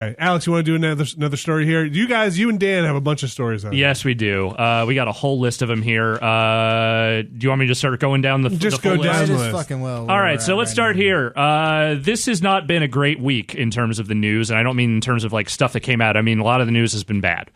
Okay. Alex, you want to do another story here? You and Dan have a bunch of stories on Yes, we do. We got a whole list of them here. Do you want me to just start going down the Just the go down the list. Fucking well. All right, so let's start here. This has not been a great week in terms of the news, and I don't mean in terms of like stuff that came out. I mean a lot of the news has been bad.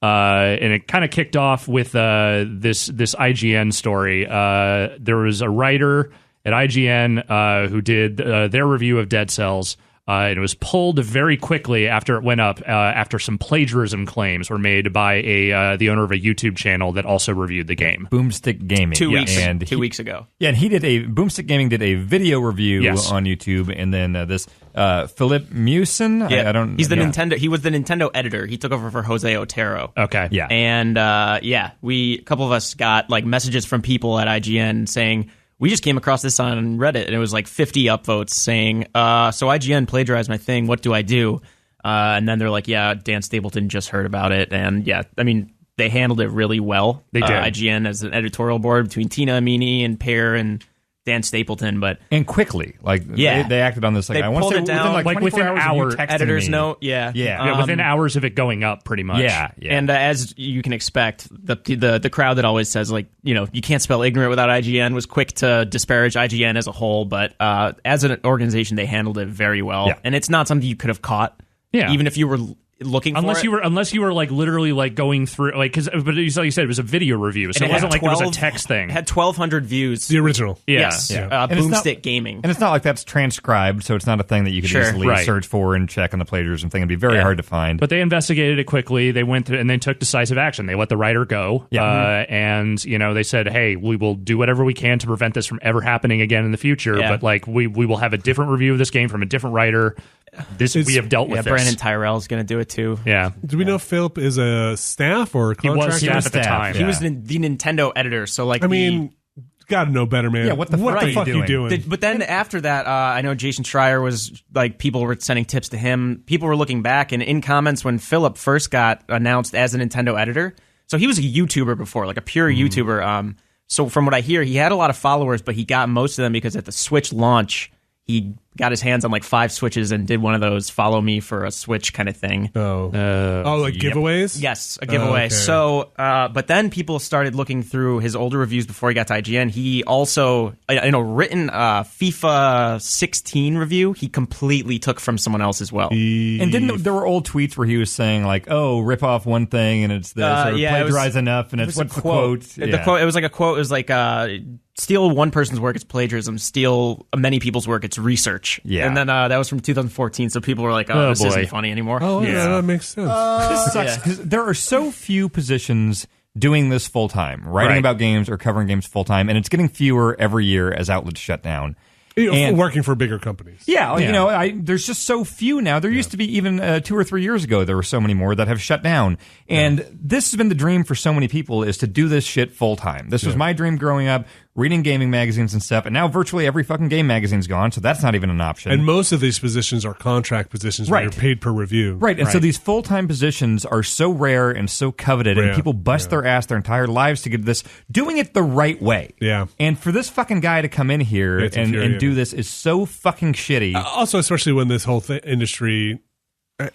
And it kind of kicked off with this IGN story. There was a writer at IGN who did their review of Dead Cells. And it was pulled very quickly after it went up, after some plagiarism claims were made by the owner of a YouTube channel that also reviewed the game. Boomstick Gaming. 2 weeks. And 2 weeks ago. Yeah, and Boomstick Gaming did a video review Yes. on YouTube, and then this Filip Miucin. Yeah. I don't. He's the yeah. Nintendo. He was the Nintendo editor. He took over for Jose Otero. Okay. Yeah. And a couple of us got like messages from people at IGN saying, we just came across this on Reddit, and it was like 50 upvotes saying, so IGN plagiarized my thing, what do I do? And then they're like, yeah, Dan Stapleton just heard about it. And yeah, I mean, they handled it really well. They did. IGN as an editorial board between Tina Amini and Pear and Dan Stapleton, but And quickly, like Yeah. they acted on this. Like They I want pulled to say it down, within like, 24 within hours of you hour texting editor's me. note, yeah. Yeah. Within hours of it going up, pretty much. Yeah. And as you can expect, the crowd that always says, like, you know, you can't spell ignorant without IGN was quick to disparage IGN as a whole. But as an organization, they handled it very well. Yeah. And it's not something you could have caught, Yeah. even if you were looking for it. Unless you were like literally like going through like but like you said it was a video review, so And it wasn't had like there was 12 a text thing. It had 1,200 views. The original. Yeah. Yes. Yeah. And it's not- Boomstick Gaming. And it's not like that's transcribed, so it's not a thing that you could Sure. easily Right. search for and check on the plagiarism thing. It'd be very hard to find. But they investigated it quickly. They went through and they took decisive action. They let the writer go, and they said, "Hey, we will do whatever we can to prevent this from ever happening again in the future." Yeah. But like, we will have a different review of this game from a different writer. We have dealt with this. Brandon Tyrell's going to do it too. Yeah, Do we know if Philip is a staff or he contractor? was staff at the time. He was the Nintendo editor, so like I mean, got to know better, man. Yeah, what the fuck are you fuck you doing? doing? But then after that, I know Jason Schreier was like, people were sending tips to him. People were looking back, and in comments when Philip first got announced as a Nintendo editor, so he was a YouTuber before, like a pure YouTuber. So from what I hear, he had a lot of followers, but he got most of them because at the Switch launch, he got his hands on like 5 Switches and did one of those follow me for a Switch kind of thing. Like giveaways? Yes, a giveaway. Okay. So, but then people started looking through his older reviews before he got to IGN. He also, written FIFA 16 review, he completely took from someone else as well. And there were old tweets where he was saying like, "Oh, rip off one thing and it's this, or plagiarize enough and it's what's the quote." The quote. It was like a quote. It was like, steal one person's work, it's plagiarism. Steal many people's work, it's research. Yeah. And then that was from 2014, so people were like, Oh, this boy. isn't funny anymore. Oh, yeah, that makes sense. This sucks because there are so few positions doing this full time, writing Right. about games or covering games full time, and it's getting fewer every year as outlets shut down. And- working for bigger companies. Yeah, there's just so few now. There used to be even 2 or 3 years ago, there were so many more that have shut down. And this has been the dream for so many people, is to do this shit full time. This was my dream growing up, reading gaming magazines and stuff. And now virtually every fucking game magazine's gone, so that's not even an option. And most of these positions are contract positions where Right. you're paid per review. Right, and so these full-time positions are so rare and so coveted, and people bust their ass their entire lives to get this, doing it the right way. Yeah. And for this fucking guy to come in here It's and infuriating. do this is so fucking shitty. Also, especially when this whole industry,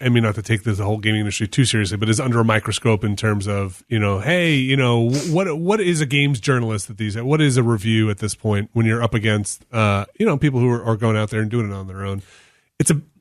I mean, not to take the whole gaming industry too seriously, but is under a microscope in terms of, hey, what is a games journalist what is a review at this point when you're up against, people who are going out there and doing it on their own.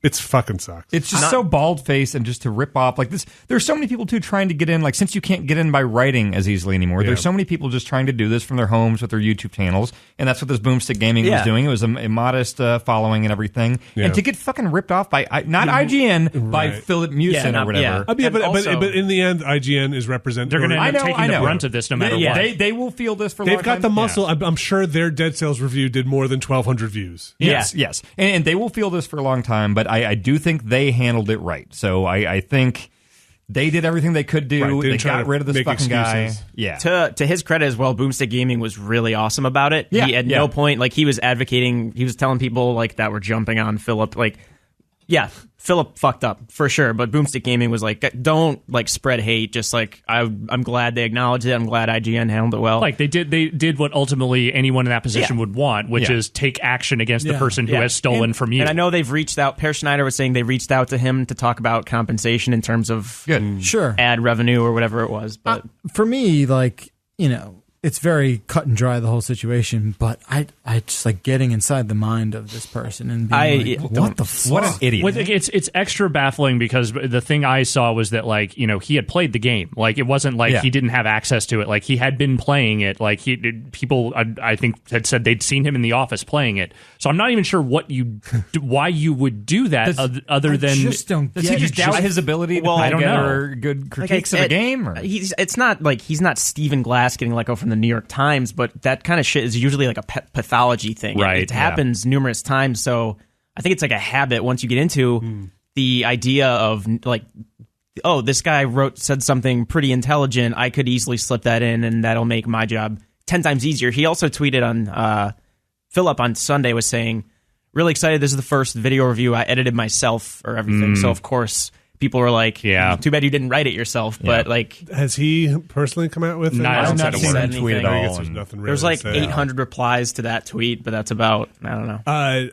It's fucking sucks. It's just so bald-faced and just to rip off like this. There's so many people too trying to get in. Like, since you can't get in by writing as easily anymore, there's so many people just trying to do this from their homes with their YouTube channels, and that's what this Boomstick Gaming was doing. It was a modest following and everything, and to get fucking ripped off by not IGN by Filip Miucin or whatever. But in the end, IGN is representing. They're going to end up taking the know. brunt of this no matter what. They will feel this for. They've long got time. the muscle. I'm sure their Dead Cells review did more than 1,200 views. Yes, and they will feel this for a long time. But I do think they handled it right. So I think they did everything they could do. Right, they got rid of this fucking guy. Yeah. To his credit as well, Boomstick Gaming was really awesome about it. Yeah, He at no point, like, he was advocating, he was telling people like that were jumping on Philip, like, Yeah, Philip fucked up for sure, but Boomstick Gaming was like, don't like spread hate. Just like I'm glad they acknowledged it. I'm glad IGN handled it well. Like they did what ultimately anyone in that position would want, which is take action against the person who has stolen from you. And I know they've reached out. Per Schneider was saying they reached out to him to talk about compensation in terms of ad revenue or whatever it was. But for me, like, you know, it's very cut and dry, the whole situation, but I just like getting inside the mind of this person and being like, what the fuck? What an idiot. Well, it's extra baffling because the thing I saw was that, like, you know, he had played the game. Like, it wasn't like he didn't have access to it. Like, he had been playing it. Like, people, I think, had said they'd seen him in the office playing it. So I'm not even sure why you would do that other than... just don't Does he just doubt his ability to I don't know. good critiques of a game? Or? It's not like he's not Stephen Glass getting let go from the New York Times, but that kind of shit is usually like a pathology thing. Right. It happens numerous times. So I think it's like a habit once you get into the idea of like, oh, this guy said something pretty intelligent. I could easily slip that in and that'll make my job 10 times easier. He also tweeted on Philip on Sunday was saying, really excited. This is the first video review I edited myself or everything. So of course people were like, too bad you didn't write it yourself. But like, has he personally come out with it? No, I haven't said a word. Tweet at I all. guess there's nothing really there's like to say. 800 replies to that tweet, but that's about, I don't know.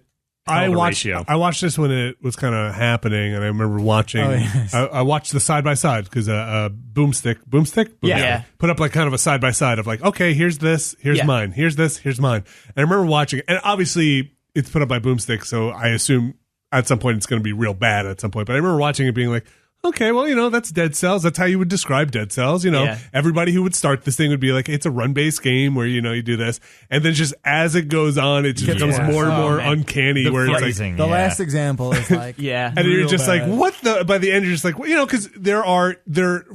I ratio. watched this when it was kind of happening, and I remember watching. I watched the side by side because Boomstick, Yeah. put up like kind of a side by side of like, okay, here's this, here's mine, here's this, here's mine. And I remember watching, and obviously it's put up by Boomstick, so I assume at some point it's going to be real bad at some point. But I remember watching it being like, okay, well, you know, that's Dead Cells. That's how you would describe Dead Cells. You know, everybody who would start this thing would be like, it's a run-based game where, you know, you do this. And then just as it goes on, it just becomes more and more uncanny. Where it's like, the last example is like, and you're just bad. like, what the, by the end, you're just like, well, you know, because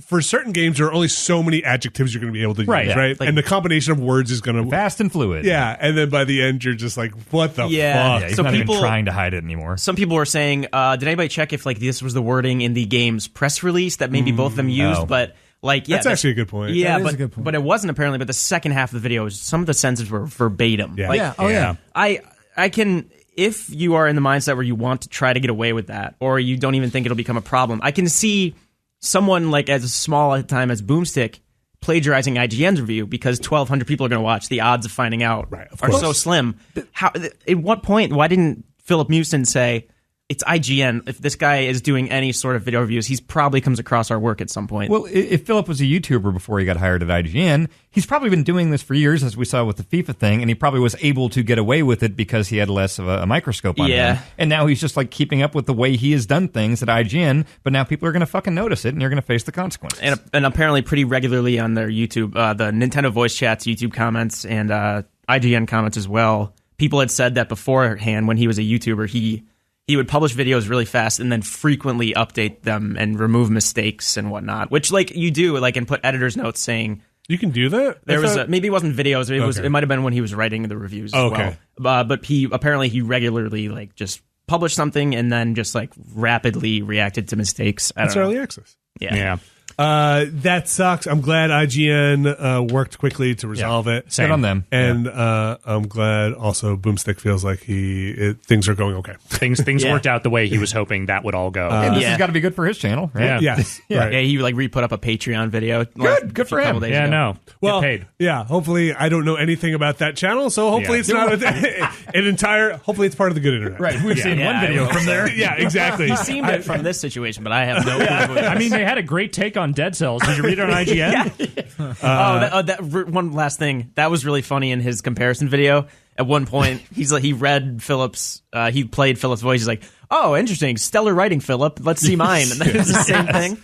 for certain games, there are only so many adjectives you're going to be able to use, right? Like, and the combination of words is going to. Fast and fluid. Yeah. And then by the end, you're just like, what the fuck? Yeah, he's So not people- even trying to hide it anymore. Some people were saying, did anybody check if like this was the wording in the game's press release that maybe both of them used? But like, That's actually a good point. Yeah, That is a good point. but it wasn't apparently. But the second half of the video, some of the sentences were verbatim. Yeah. Like, I can, if you are in the mindset where you want to try to get away with that, or you don't even think it'll become a problem, I can see someone like as small a time as Boomstick plagiarizing IGN's review because 1,200 people are going to watch. The odds of finding out are so slim. How? At what point? Why didn't Filip Miucin say, it's IGN. If this guy is doing any sort of video reviews, he's probably comes across our work at some point. Well, if Philip was a YouTuber before he got hired at IGN, he's probably been doing this for years, as we saw with the FIFA thing, and he probably was able to get away with it because he had less of a microscope on him. And now he's just like keeping up with the way he has done things at IGN, but now people are going to fucking notice it, and you're going to face the consequences. And apparently pretty regularly on their YouTube, the Nintendo Voice Chat's YouTube comments and IGN comments as well, people had said that beforehand when he was a YouTuber, he would publish videos really fast and then frequently update them and remove mistakes and whatnot, which like you do, like, and put editor's notes saying You can do that? there was maybe it wasn't videos. It might have been when he was writing the reviews as well. But he regularly like just published something and then just like rapidly reacted to mistakes. That's early access. Yeah. That sucks. I'm glad IGN worked quickly to resolve it. Good on them. And I'm glad also Boomstick feels like things are going okay. Things worked out the way he was hoping that would all go. And this has got to be good for his channel, right? Yes. Yeah, he like re-put up a Patreon video. Good for him. Yeah, no. Well, Get paid. yeah. Hopefully, I don't know anything about that channel, so hopefully it's not an entire. Hopefully, it's part of the good internet. Right. We've seen one video from there. Yeah, exactly. He seemed it from this situation, but I have no clue. I mean, they had a great take on Dead Cells. Did you read it on IGN? One last thing that was really funny in his comparison video. At one point, he read Philip's. He played Philip's voice. He's like, "Oh, interesting, stellar writing, Philip. Let's see mine." And then it was the same thing.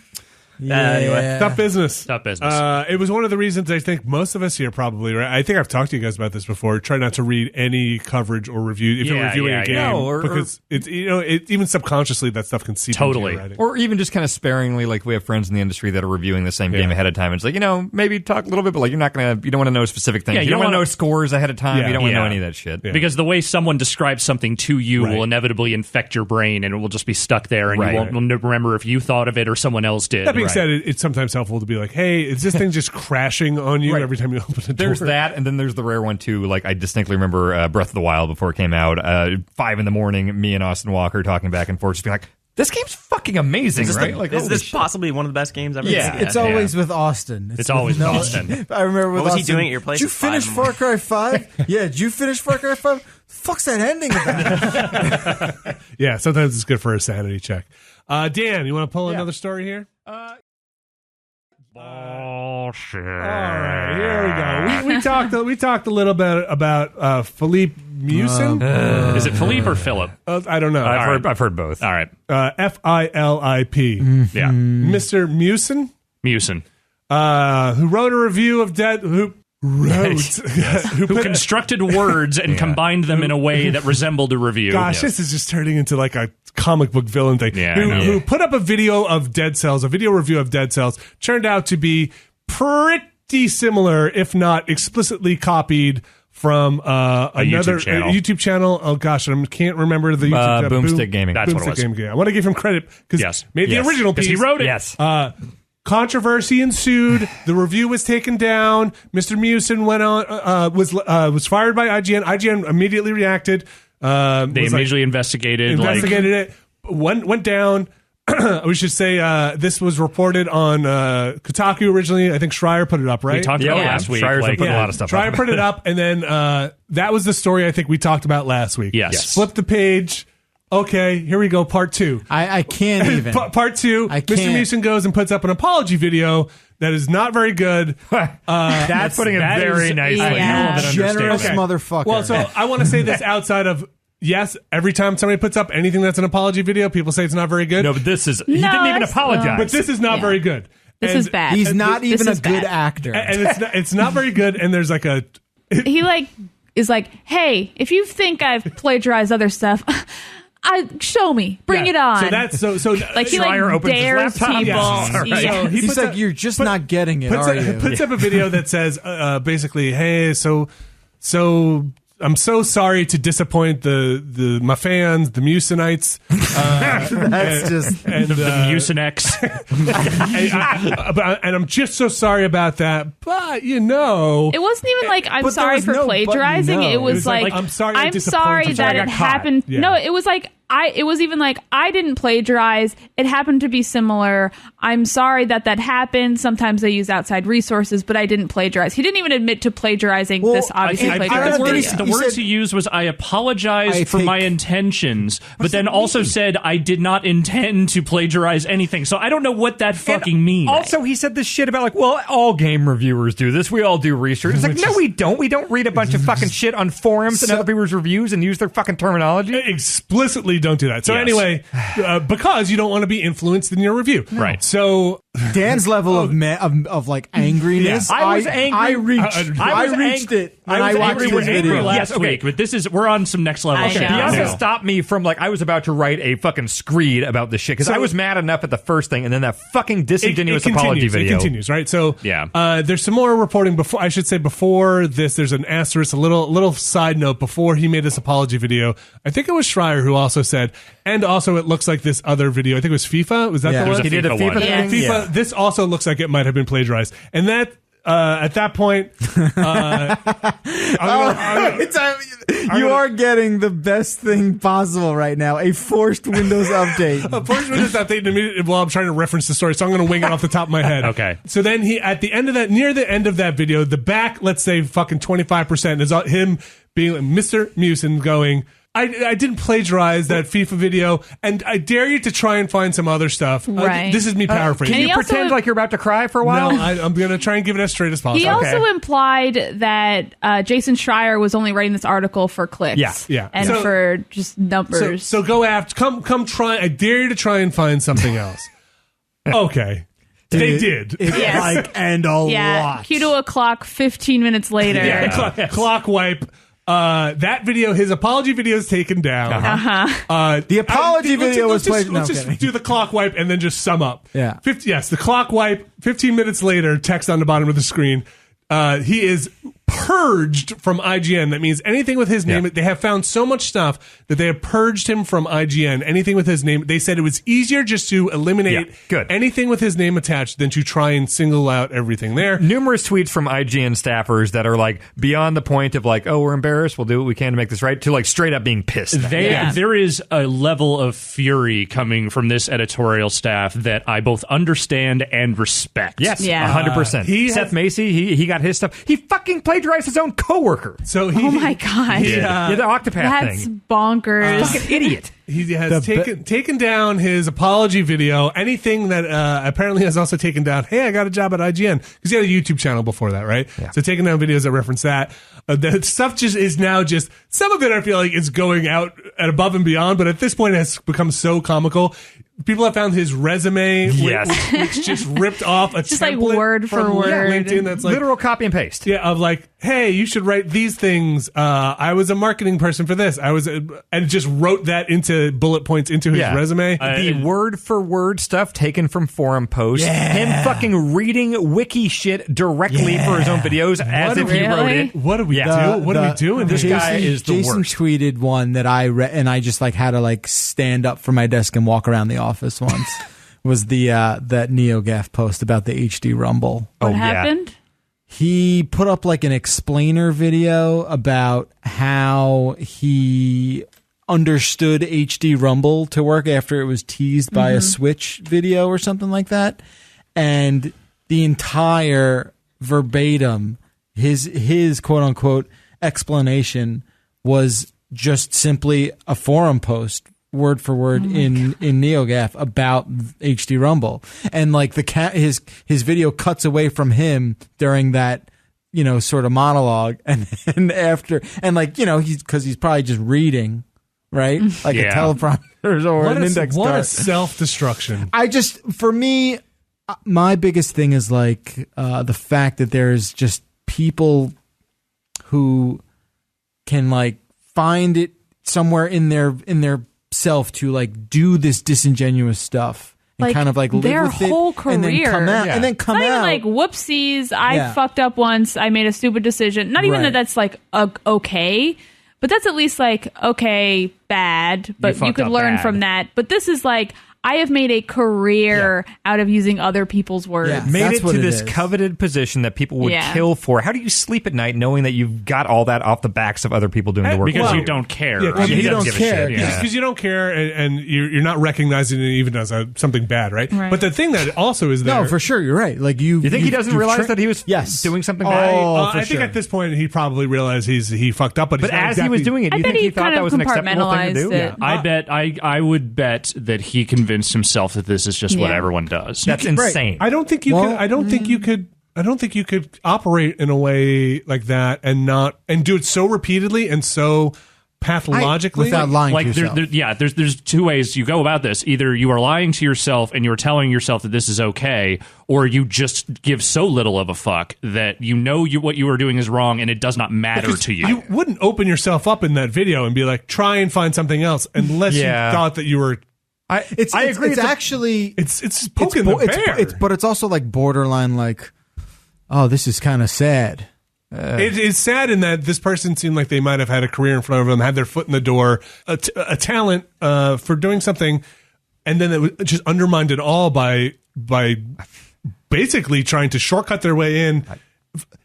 Anyway, Tough business. Tough business. It was one of the reasons I think most of us here probably, right? I think I've talked to you guys about this before. Try not to read any coverage or review if you're reviewing a game. No, because it's, even subconsciously that stuff can seep into your writing. Or even just kind of sparingly, like we have friends in the industry that are reviewing the same game ahead of time. It's like, maybe talk a little bit, but like you don't want to know specific things. Yeah, you don't want to know scores ahead of time. Yeah. You don't want to know Yeah. any of that shit. Yeah. Because the way someone describes something to you will inevitably infect your brain, and it will just be stuck there, and you won't remember if you thought of it or someone else did. That being being said, it's sometimes helpful to be like, hey, is this thing just crashing on you every time you open the door? There's that, and then there's the rare one too. Like I distinctly remember Breath of the Wild before it came out. 5 a.m, me and Austin Walker talking back and forth, just being like, "This game's fucking amazing, right? Is this possibly one of the best games ever? Yeah. It's always with Austin. It's always with Austin. I remember with What was Austin. he doing at your place Did you at 5 finish in the Far Cry 5? Yeah, did you finish Far Cry 5? Fuck's that ending about? Yeah, sometimes it's good for a sanity check. Dan, you want to pull another story here? Bullshit. All right, here we go. We talked a little bit about Filip Miucin. Is it Philippe or Philip? I don't know. I've heard both. All right. Filip. Yeah. Mr. Miucin, Miucin. who wrote a review of Dead. Who Constructed words and combined them in a way that resembled a review. Gosh, this is just turning into like a comic book villain thing. Yeah, who put up a video of Dead Cells, a video review of Dead Cells, turned out to be pretty similar, if not explicitly copied from another YouTube channel. Oh gosh, I can't remember the YouTube Boomstick Gaming. That's what it was. Gaming. I want to give him credit because made the original piece. He wrote it. Yes. Controversy ensued. The review was taken down. Mr. Miucin went on. Was fired by IGN. IGN immediately reacted. They immediately investigated it. Went down. We should say this was reported on Kotaku originally. I think Schreier put it up, right? We talked about it last week. Schreier's put a lot of stuff Schreier up. put it up, and then that was the story I think we talked about last week. Yes. Flip the page. Okay, here we go. Part 2. I can't even. Part 2. I Mr. can't. Miucin goes and puts up an apology video that is not very good. That's putting it very nicely. Yeah. Generous Okay. motherfucker. Well, so I want to say this outside of. Yes, every time somebody puts up anything that's an apology video, people say it's not very good. No, but this is. He No, didn't even that's- apologize. But this is not very good. This And- is bad. He's not This even a is good bad. actor. And it's not very good. And there's like a. He is like, hey, if you think I've plagiarized other stuff, show me, bring it on. So that's so. like he Schreier opens his dares laptop. people. Yes. Yeah. So he He's puts like, up- you're just not getting it, puts, are you? puts up a video that says basically, hey, so I'm so sorry to disappoint my fans, the Miucinites. That's just. And, The Mucinex. and I'm just so sorry about that. But It wasn't even like I'm But there sorry was for no but you plagiarizing. know. It was like I'm sorry I I'm disappointed sorry you. that I it got caught. happened. Yeah. No, it was like it was even like I didn't plagiarize. It happened to be similar. I'm sorry that happened. Sometimes they use outside resources, but I didn't plagiarize. He didn't even admit to plagiarizing this obviously I think plagiarized the video. words he used was, I apologize I for think- my intentions, but then also said, I did not intend to plagiarize anything. So I don't know what that fucking means. Also, he said this shit about like, well, all game reviewers do this. We all do research. It's like, no, we don't. We don't read a bunch of fucking shit on forums and other people's reviews and use their fucking terminology. explicitly don't do that. So Yes. anyway, because you don't want to be influenced in your review. Right. So Dan's level of like angriness. Yeah. I was angry. I reached. I was reached ang- it when I I was watched angry this when video. April last Yes, okay. week, but we're on some next level I shit. know. Beyonce now. stopped me from like I was about to write a fucking screed about this shit because I was mad enough at the first thing and then that fucking disingenuous apology video. It continues, right? So Yeah. there's some more reporting before. I should say before this. There's an asterisk, a little side note before he made this apology video. I think it was Schreier who also said, and also it looks like this other video. I think it was FIFA. Was that Yeah. the one? He did a FIFA FIFA one. thing. Yeah. FIFA. This also looks like it might have been plagiarized, and that at that point, You are getting the best thing possible right now. A forced Windows update. Unfortunately, this update immediately while I'm trying to reference the story, so I'm going to wing it off the top of my head. Okay. So then at the end of that, near the end of that video, the back, let's say fucking 25% is him being like, Mr. Miucin going, I didn't plagiarize that FIFA video, and I dare you to try and find some other stuff. Right. This is me paraphrasing. And Can he you also- pretend like you're about to cry for a while? No, I'm going to try and give it as straight as possible. He also implied that Jason Schreier was only writing this article for clicks, Yeah. and So- for just numbers. So go after, come try. I dare you to try and find something else. Okay, they did. Yes. Like, and a yeah, lot. cue to a clock 15 minutes later. Yeah, clock wipe. That video, his apology video is taken down. The apology video was played. Let's just do the clock wipe and then just sum up. Yeah. Yes, the clock wipe. 15 minutes later, text on the bottom of the screen. He is purged from IGN. That means anything with his name. They have found so much stuff that they have purged him from IGN. Anything with his name. They said it was easier just to eliminate anything with his name attached than to try and single out everything there. Numerous tweets from IGN staffers that are like beyond the point of like, oh, we're embarrassed, we'll do what we can to make this right, to like straight up being pissed. There is a level of fury coming from this editorial staff that I both understand and respect. Yes, 100%. Seth Macy, he got his stuff. He fucking plagiarized his own coworker. So oh my god, the Octopath that's thing. Bonkers. Fucking idiot. He has taken down his apology video. Anything that apparently has also taken down, hey, I got a job at IGN. Because he had a YouTube channel before that, right? Yeah. So taking down videos that reference that. The stuff just is now just, some of it I feel like is going out and above and beyond, but at this point it has become so comical. People have found his resume, which just ripped off a just template like word for word. LinkedIn that's like literal copy and paste. Yeah, of like, hey, you should write these things. I was a marketing person for this. And just wrote that into bullet points into his resume. The word for word stuff taken from forum posts. Him fucking reading wiki shit directly for his own videos as if he wrote it. What do we do? What are we doing? This guy is the Jason worst. tweeted one that I read, and I just like had to like stand up from my desk and walk around the office once. Was the that NeoGaf post about the HD Rumble. What happened? He put up like an explainer video about how he understood HD Rumble to work after it was teased by a Switch video or something like that. And the entire verbatim, his quote unquote explanation was just simply a forum post, word for word in NeoGaf about HD Rumble, and like his video cuts away from him during that sort of monologue, and after, and like he's probably just reading, right, like a teleprompter or an index card. What a self-destruction. For me, my biggest thing is like the fact that there's just people who can like find it somewhere in their self to like do this disingenuous stuff and kind of like live their with whole it career. and then come out and then come not out even like whoopsies, I fucked up once, I made a stupid decision. Not even that that's like okay, but that's at least like okay, bad, but you could learn from that. But this is like, I have made a career out of using other people's words. Yeah, made that's it what to it this is. coveted position that people would kill for. How do you sleep at night knowing that you've got all that off the backs of other people doing the work? Because you don't care. Yeah, I mean, you don't give a care. shit, Because you don't care, and you're not recognizing it even as something bad, right? But the thing that also is there... No, for sure, you're right. Like you think he doesn't realize that he was doing something bad? I think at this point he probably realized he fucked up, but as he was doing it, do you think he thought that was an acceptable thing to do? Yeah. I would bet that he convinced himself that this is just what everyone does. That's insane. I don't think you could. I don't think you could operate in a way like that and do it so repeatedly and so pathologically without lying like to yourself. There's two ways you go about this. Either you are lying to yourself and you're telling yourself that this is okay, or you just give so little of a fuck that what you are doing is wrong and it does not matter to you. You wouldn't open yourself up in that video and be like, try and find something else unless you thought that you were... I agree. It's actually it's poking the bear. But it's also like borderline. Like, oh, this is kind of sad. It is sad in that this person seemed like they might have had a career in front of them, had their foot in the door, a talent for doing something, and then it just undermined it all by basically trying to shortcut their way in,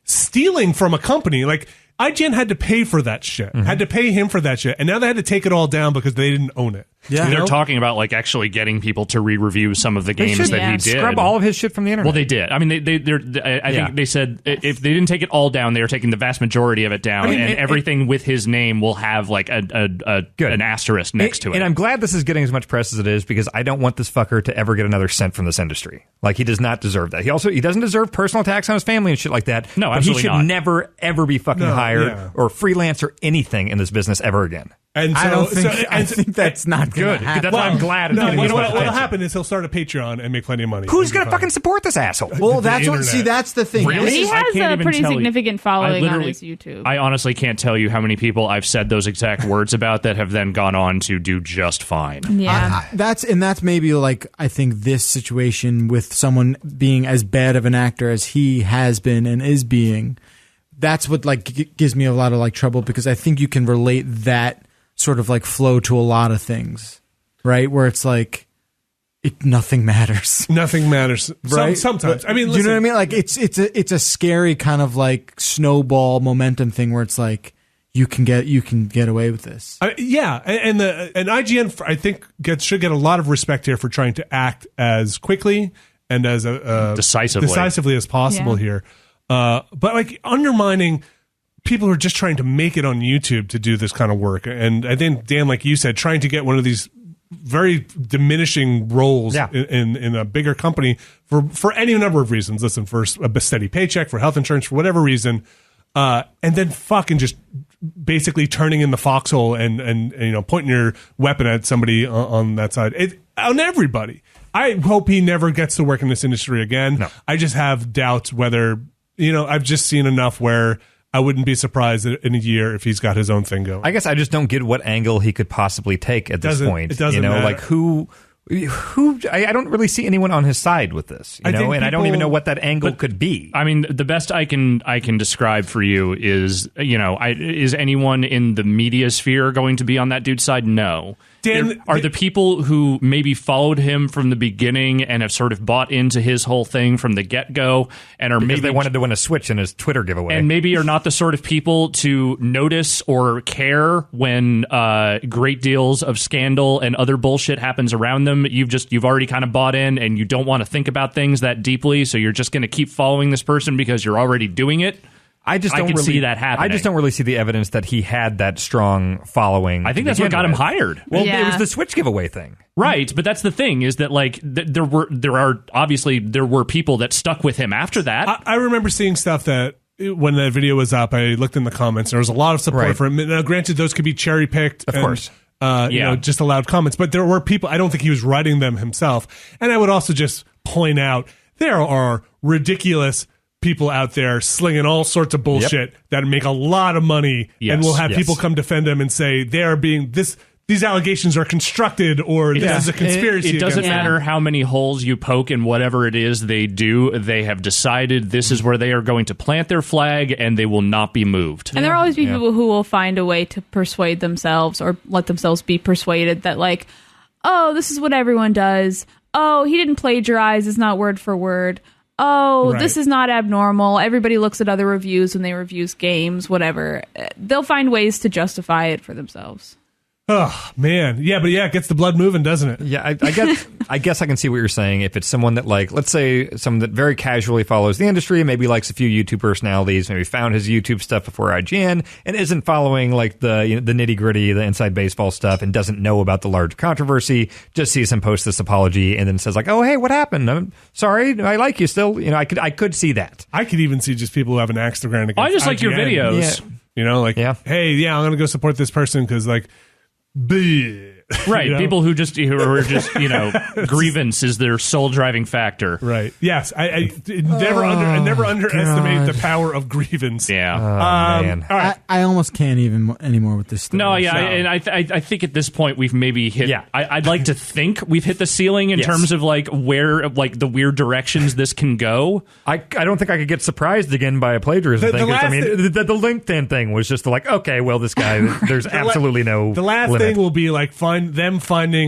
stealing from a company like. IGN had to pay for that shit, had to pay him for that shit, and now they had to take it all down because they didn't own it. Yeah. They're talking about like actually getting people to re-review some of the games that he did. Scrub all of his shit from the internet. Well, they did. I mean, I think they said if they didn't take it all down, they were taking the vast majority of it down, and everything with his name will have like an asterisk next to it. And I'm glad this is getting as much press as it is because I don't want this fucker to ever get another cent from this industry. Like, he does not deserve that. He doesn't deserve personal attacks on his family and shit like that. No, but absolutely he should not. never ever be fucking hired or freelance or anything in this business ever again. And so, I think that's not good. That's why I'm glad. No, what'll happen is he'll start a Patreon and make plenty of money. Who's going to fucking support this asshole? Well, that's the thing. Really? He has a pretty significant following on his literally- YouTube. I honestly can't tell you how many people I've said those exact words about that have then gone on to do just fine. Yeah. That's maybe like, I think this situation with someone being as bad of an actor as he has been and is being, that's what like gives me a lot of like trouble, because I think you can relate that sort of like flow to a lot of things, right? Where it's like nothing matters. Nothing matters. Right? Sometimes. I mean, do you know what I mean? Like it's a scary kind of like snowball momentum thing where it's like you can get away with this. And IGN I think should get a lot of respect here for trying to act as quickly and as decisively as possible here. But like undermining people who are just trying to make it on YouTube to do this kind of work. And I think, Dan, like you said, trying to get one of these very diminishing roles in a bigger company for any number of reasons. Listen, for a steady paycheck, for health insurance, for whatever reason, and then fucking just basically turning in the foxhole and pointing your weapon at somebody on that side. On everybody. I hope he never gets to work in this industry again. No. I just have doubts whether, I've just seen enough where I wouldn't be surprised in a year if he's got his own thing going. I guess I just don't get what angle he could possibly take at this point. It doesn't matter. Like who I don't really see anyone on his side with this, I don't even know what that angle could be. I mean, the best I can describe for you is, is anyone in the media sphere going to be on that dude's side? No. Dan, are the people who maybe followed him from the beginning and have sort of bought into his whole thing from the get-go and are maybe they wanted to win a Switch in his Twitter giveaway, and maybe are not the sort of people to notice or care when great deals of scandal and other bullshit happens around them. You've already kind of bought in and you don't want to think about things that deeply, so you're just going to keep following this person because you're already doing it. I can see that happening. I just don't really see the evidence that he had that strong following. I think that's what got him hired. Well, it was the Switch giveaway thing, right? But that's the thing, is that like there were people that stuck with him after that. I remember seeing stuff that when that video was up, I looked in the comments. There was a lot of support for him. Now, granted, those could be cherry picked, of course. Just allowed comments. But there were people. I don't think he was writing them himself. And I would also just point out there are ridiculous people out there slinging all sorts of bullshit that make a lot of money, and will have people come defend them and say they are being these allegations are constructed, or this is a conspiracy. It doesn't matter how many holes you poke in whatever it is they do. They have decided this is where they are going to plant their flag, and they will not be moved. And there will always be people who will find a way to persuade themselves or let themselves be persuaded that, like, oh, this is what everyone does. Oh, he didn't plagiarize. It's not word for word. Oh, this is not abnormal. Everybody looks at other reviews when they reviews games, whatever. They'll find ways to justify it for themselves. Oh, man. Yeah, but it gets the blood moving, doesn't it? Yeah, I guess I can see what you're saying. If it's someone that, like, let's say someone that very casually follows the industry, maybe likes a few YouTube personalities, maybe found his YouTube stuff before IGN, and isn't following, like, the nitty-gritty, the inside baseball stuff, and doesn't know about the large controversy, just sees him post this apology, and then says, like, oh, hey, what happened? I'm sorry, I like you still. I could see that. I could even see just people who have an axe to grind against I just IGN. like your videos. Yeah. Hey, I'm going to go support this person because, like, right, people who are just grievance is their sole driving factor. Right. Yes, I never underestimate the power of grievance. Yeah. Man. All right. I almost can't even anymore with this stuff. No, yeah, and I think at this point we've maybe hit. Yeah. I'd like to think we've hit the ceiling in terms of like where the weird directions this can go. I don't think I could get surprised again by a plagiarism thing. The LinkedIn thing was just like, okay, well, this guy, there's absolutely no. The last thing will be like finding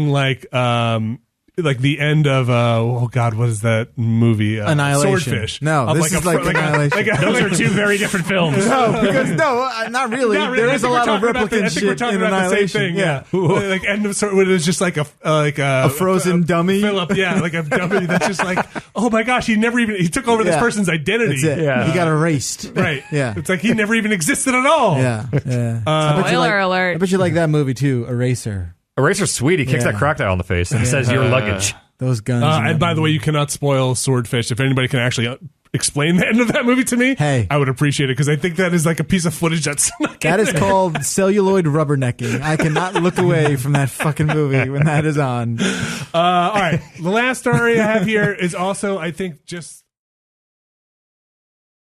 like the end of what is that movie? Annihilation. Swordfish. No, this is like Annihilation. Those are two very different films. Not really. There is a lot of replicant shit we're talking in about Annihilation. The same thing. Like end of it was just like a frozen dummy. Philip, like a dummy that's just like, oh my gosh, he took over this person's identity. That's it. Yeah. He got erased. Right. Yeah. It's like he never even existed at all. Yeah. Spoiler alert. I bet you like that movie too, Eraser. Eraser's sweet. He kicks that crocodile in the face and says, your luggage. Those guns. And by the way, you cannot spoil Swordfish. If anybody can actually explain the end of that movie to me, I would appreciate it, because I think that is like a piece of footage that is called celluloid rubbernecking. I cannot look away from that fucking movie when that is on. All right. The last story I have here is also, I think, just